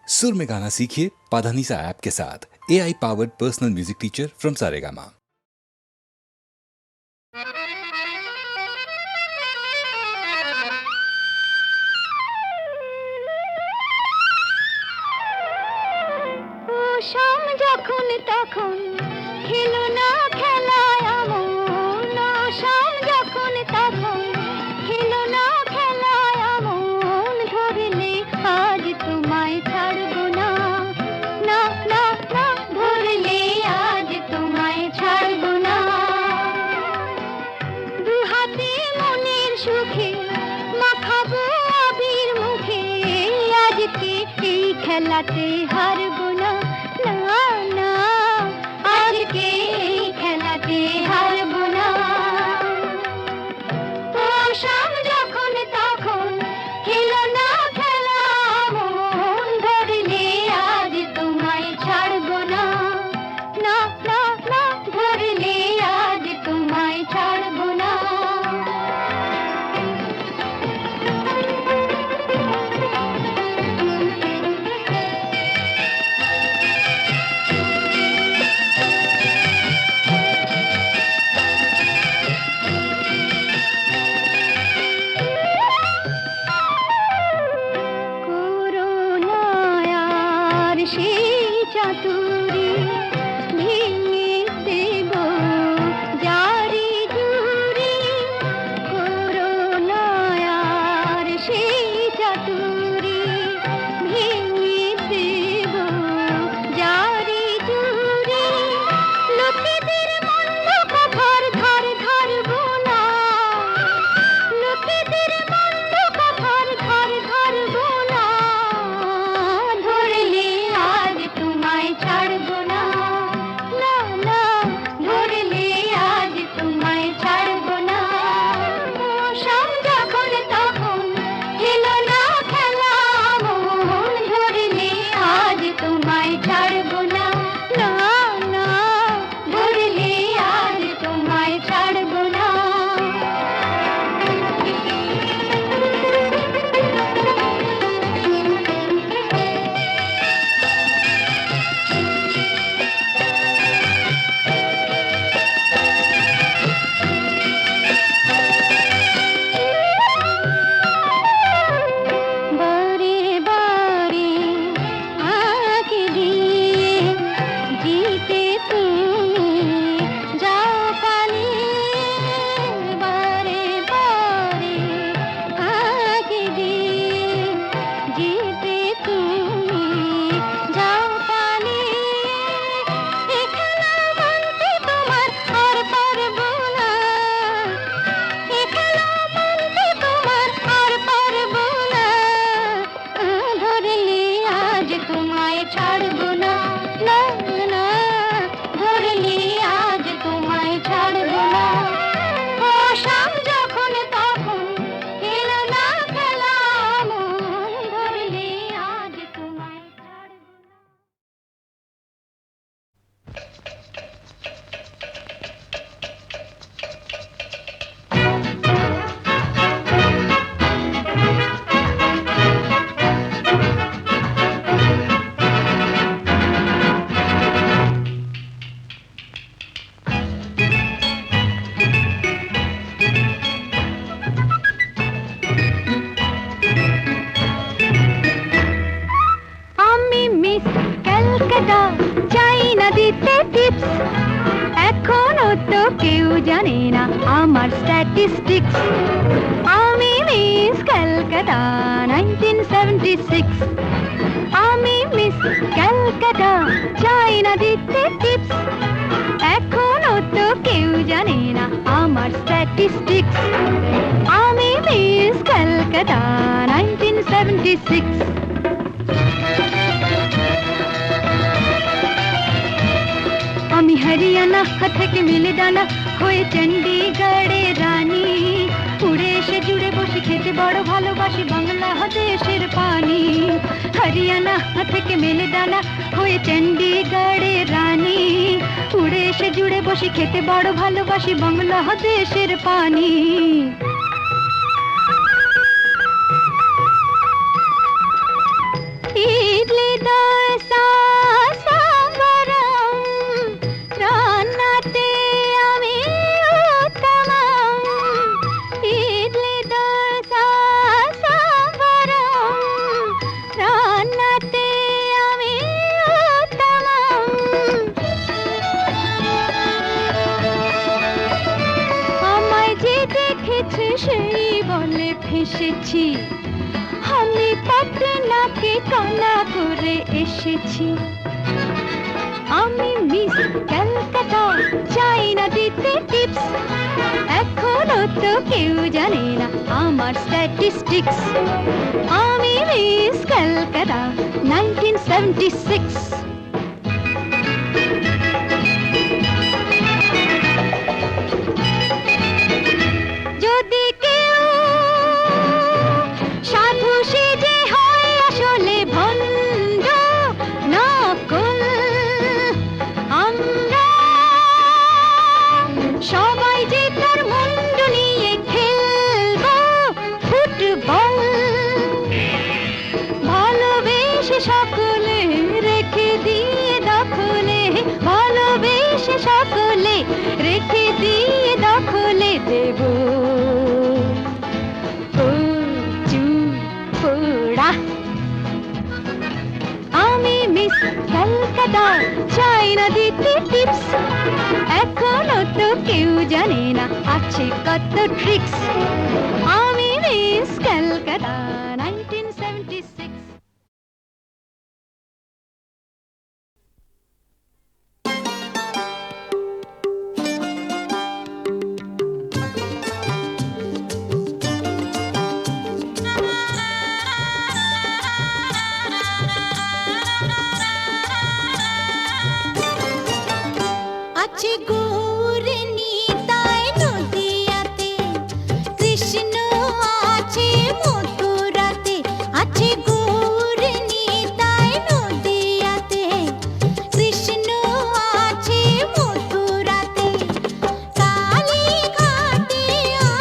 सुर में गाना सीखिए पाधानीसा ऐप के साथ। AI powered personal music teacher from Saregama. শাম যখন তখন খেলো না খেলায় আমন, শাম যখন তখন খেলো না খেলায় আমন, ধরলে আজ তোমায় ছাড়বো না, না না না, ধরলে আজ তোমায় ছাড়বো না। দু হাতে মনের সুখে মাখাবো আবির মুখে, আজকে এই খেলাতে হারবো না, না না, আজকে এই খেলাতে হারবো না। ও শাম যখন তখন খেলো না খেলা মন, ধরলে আজ তোমায় ছাড়বো না, না না না, ধরলে আজ তোমায় ছাড়বো না। সেই চাতুরি ভেঙে দেব জারি জুরি, করোনায়ার সেই চাতুরি ভেঙে দেব জারি জুরি, লোকেদের মন্দ কথার ধার ধারবো না, লোকেদের মন্দ কথার ধার ধারবো না, ধরলে আজ তোমায় ছাড়বো না, না না, ধরলে আজ তোমায় ছাড়বো না। ও শাম যখন তখন খেলো না খেলা মন, ধরলে আজ তোমায় ছাড়বো না, না না, ধরলে আজ তোমায় ছাড়বো না। বারে বারে আঁকে দিয়ে জিতে তুমি যাও পালিয়ে, বারে বারে আঁকে দিয়ে জিতে তুমি যাও পালিয়ে, এ খেলা মানতে তোমার আর পারবো না, এ খেলা মানতে তোমার আর পারবো না, ধরলে আজ তোমায় ছাড়বো না, না না, ধরলে আজ তোমায় ছাড়বো না। ও শাম যখন তখন খেলো না খেলা মন, ধরলে আজ তোমায় ছাড়বো না। আমি মিস ক্যালকাটা, চাই না দিতে টিপস, এখনো তো কেউ জানে না আমার স্ট্যাটিস্টিক্স। আমি মিস ক্যালকাটা 1976, আমি মিস ক্যালকাটা, চাই না দিতে টিপস, এখনো তো কেউ জানে না আমার স্ট্যাটিস্টিক্স। আমি মিস ক্যালকাটা 1976। আমি হরিয়ানা থেকে মিলে ডানা হয়ে চণ্ডীগড়ের রানী, উড়ে এসে জুড়ে বসে খেতে বড় ভালোবাসি বাংলাদেশের পানি। হরিয়ানা থেকে মেলে ডানা হয়ে চণ্ডীগড়ের রানী, উড়ে এসে জুড়ে বসে খেতে বড় ভালোবাসি বাংলাদেশের পানি। ইডলি এসেছি, আমি পাটনাকে কানা করে এসেছি। আমি মিস ক্যালকাটা, চাই না দিতে টিপস, এখনো তো কেউ জানে না আমার স্ট্যাটিস্টিক্স। আমি মিস ক্যালকাটা 1976। যদি কেউ সাধু সেজে হয় আসলে ভণ্ড নকল, আমরা সবাই যে তার মুন্ডু নিয়ে খেলবো ফুটবল। ভালোবেসে সকলে রেখে দিয়ে দখলে, ভালোবেসে সকলে রেখে দিয়ে দখলে দেব পোড়া। আমি মিস ক্যালকাটা, চাই না দিতে টিপস, এখনো তো কেউ জানে না আছে কত ট্রিক্স। আমি মিস ক্যালকাটা 1976। আছে গৌর নিতাই নদিয়াতে, কৃষ্ণ আছে মথুরাতে। আছে গৌর নিতাই নদিয়াতে, কৃষ্ণ আছে মথুরাতে। কালী ঘাটে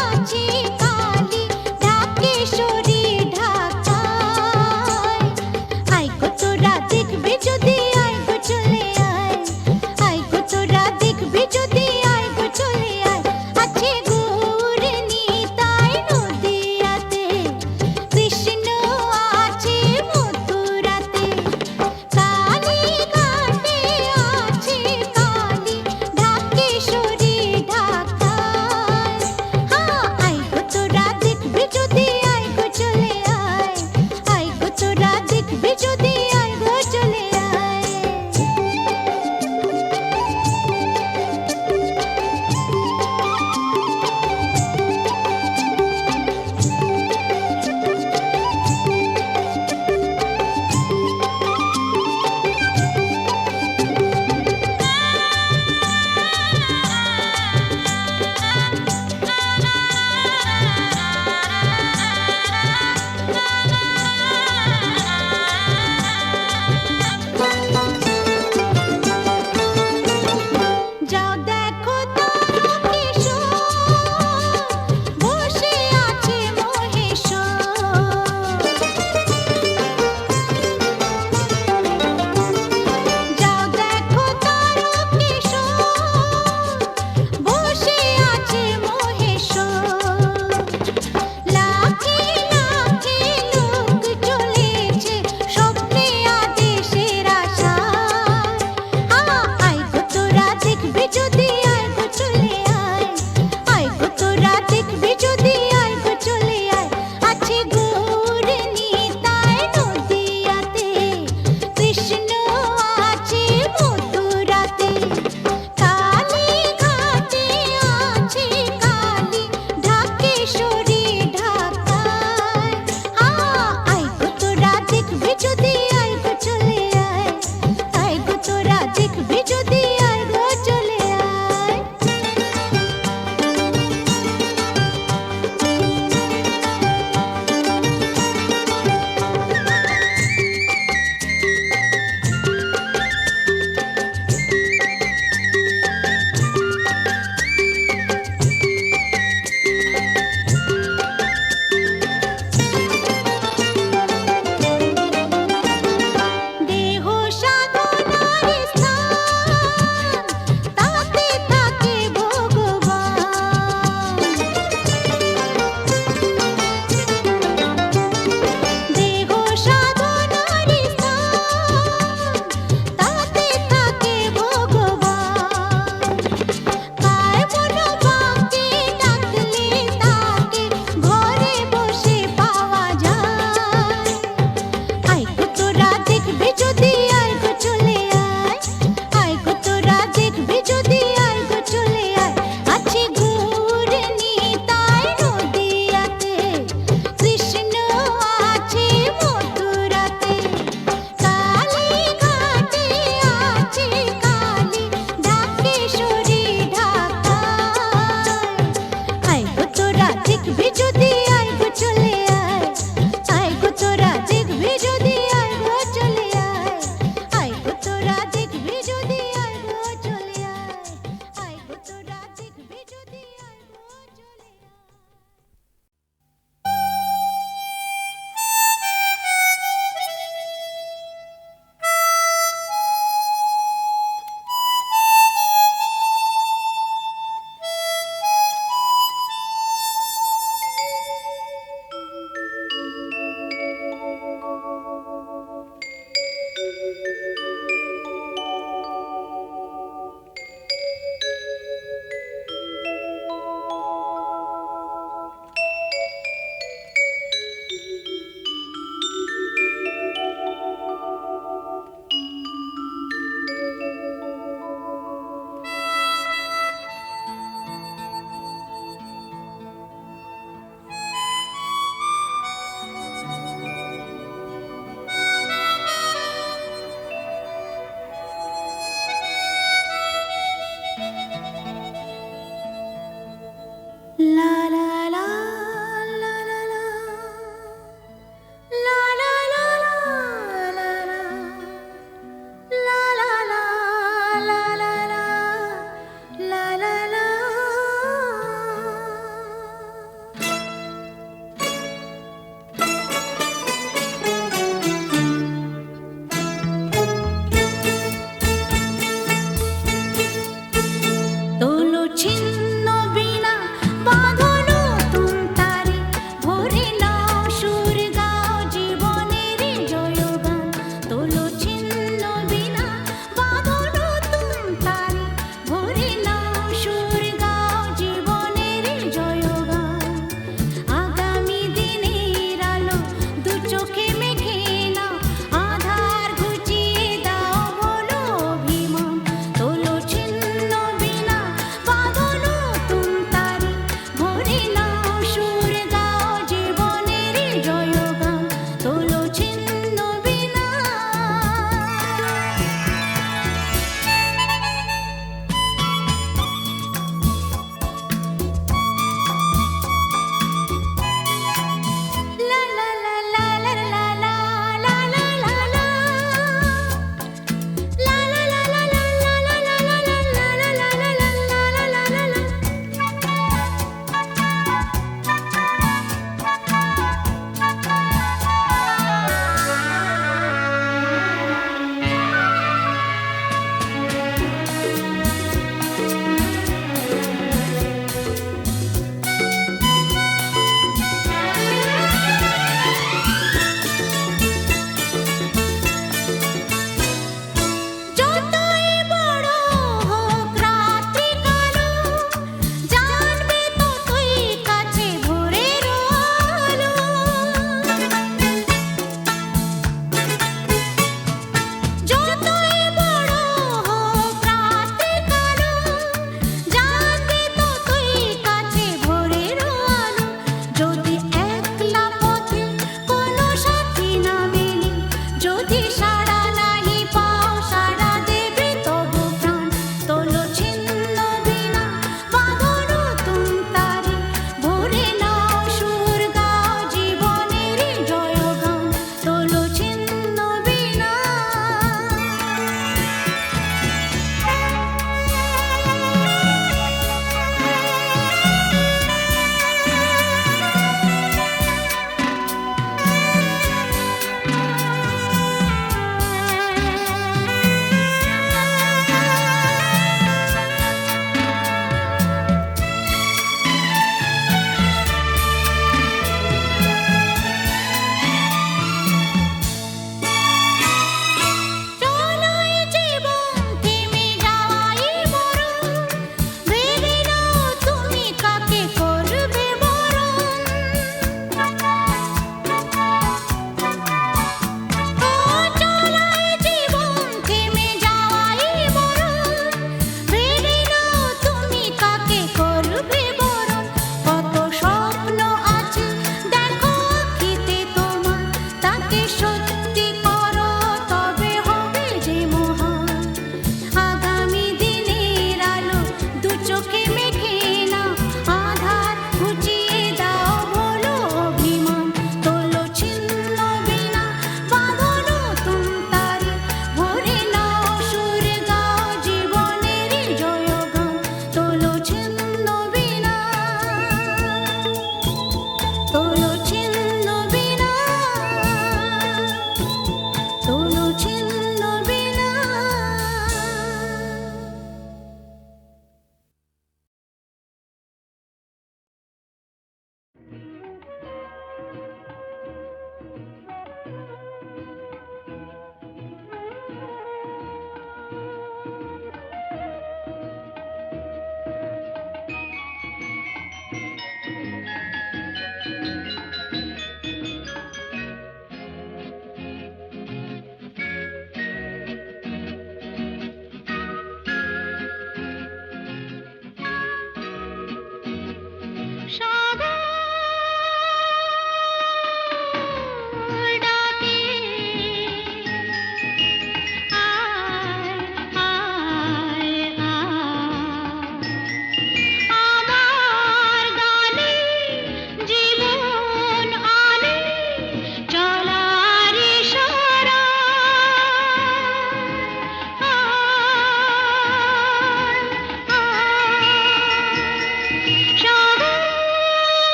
আছে কালী, ঢাকেশ্বরী ঢাকায়। আই গো তোরা দেখবে যদি, আই গো চলে আয়, আই গো তোরা দেখবে যদি।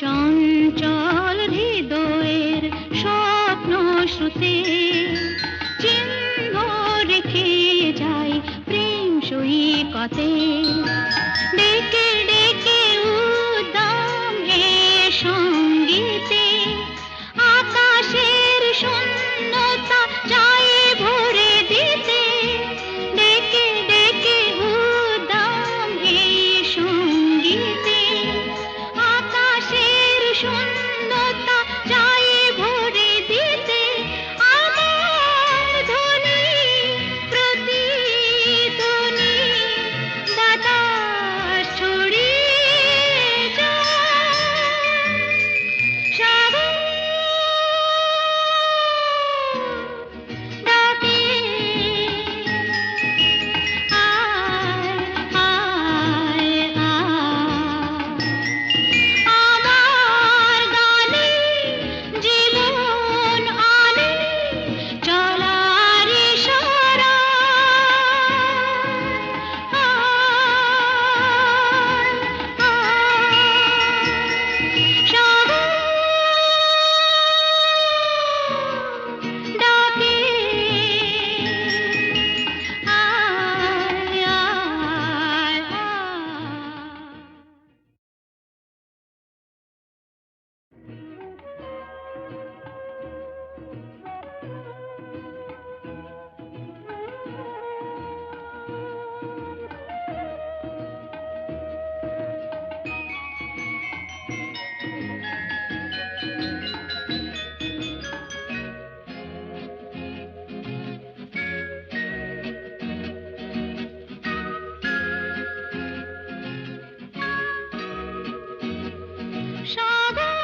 চঞ্চল হৃদয়ের স্বপ্ন শ্রুতে চিহ্ন রেখে যাই প্রেম সৈকতে ডেকে ডেকে উদ্দাম এ সঙ্গীতে আকাশের শূন্যতা যায় ভরে দিতে ডেকে ডেকে উদ্দাম এই সঙ্গীতে আকাশের শূন্যতা যায় ভরে দিতে আমার ধ্বনি প্রতিধ্বনি বাতাস ছড়িয়ে যায় সাগর ডাকে আয় আয় আয় আমার গানে জীবন আনে চলার ইশারা সাগর ডাকে আয় আয় আয় সাগর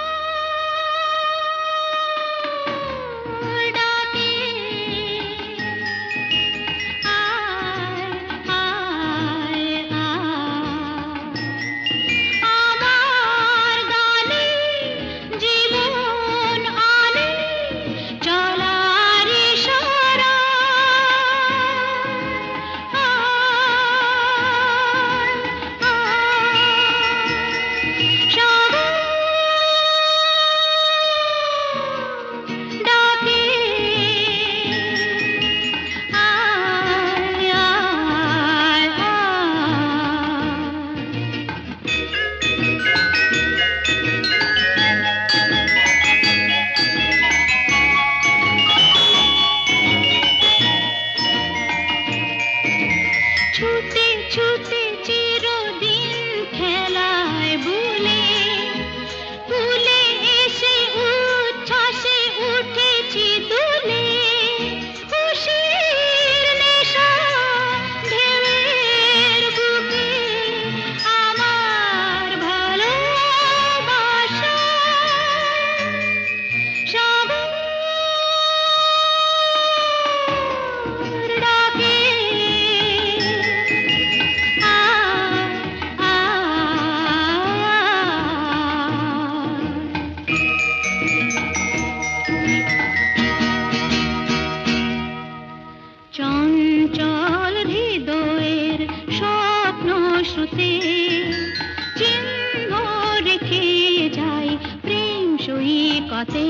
ডাকে আয় আয় আয় আমার গানে জীবন আনে চলার ইশারা সাগর ডাকে আয় আয় আয় ছুটে ছুটে চিরদিন খেলায় ভুলে ভুলে এসে উচ্ছ্বাসে উঠেছি দুলে খুশির নেশা ঢেউয়ের বুকে আমার ভালোবাসা সাগর ডাকে আয় আয় চঞ্চল হৃদয়ের স্বপ্ন শ্রুতে চিহ্ন রেখে যাই প্রেম সৈকতে